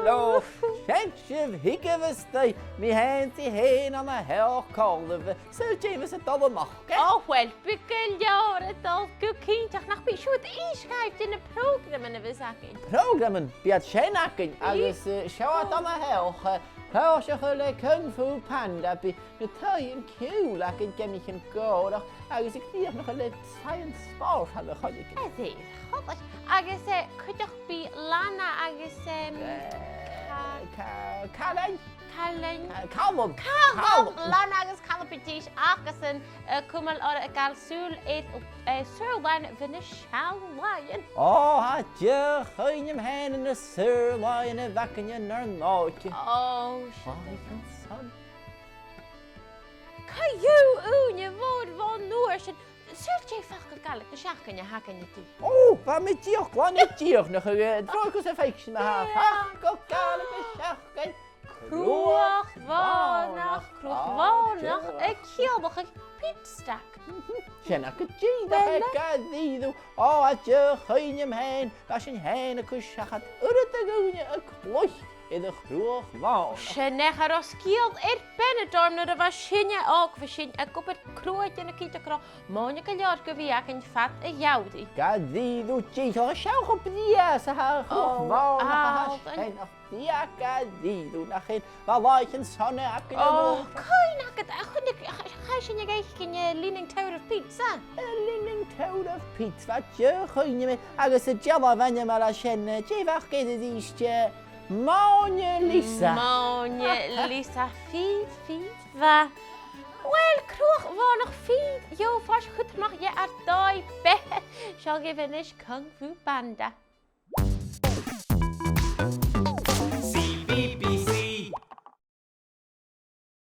Hallo, Schenksje, higgevestei, mi henti heen aan een heel kalve. Zult je eens het allemaal maken? Oh, wel, bekend dat kindje nog bij shoot inschrijft in het programma en we zeggen. Programmen, biat schenaken, alles schouwt aan een heel. Hör je gelijk Kung Fu Panda, bij de tijden kuulak en ken ik een godig. Als ik hier nog een science sport hadden gehad. Het is goed. Als kun je bij Lana, als Kallen. Lana, als Kallenpetisch, als kummel oder gal sul et surline van de schouwlijn. Oh, had je geen hen in de surline en wakken je naar nootje. Oh, son. kan je je woord van Noorsen? Zult je vaak kallen, de schaken je hakken je toe. Oh, wat met je gewoon niet je nog een drukjes en feestje met haar. Hakkel, kallen, schaken. Kroeg, wonig, ik hiel nog een piepstak. Schenake dat ik die doe. Oh, had je geen heen, als je heen kusjachat, te gaan een kloch in de kroeg wonen. Schenake roskield penetorm naar de wasje ook, we ik op het krootje en de kietekro. Monika Jorke wie ik in vat en joudi. Ga die doet je zo schouw op die ze haar kroeg wonen. En nog die die doet nog geen, waar laat je een zonne hakken. Oh, kan je het echt? Ga je je leaning tower of pizza? Leaning tower of pizza, wat je geen meer. Als het jalla van je maar als je wacht die is je. Monje Lisa, fiet, wa. Wel, kroeg, waar nog fiet. Jo, vast goed mag je er daai be. Zal geven is Kung Fu Panda.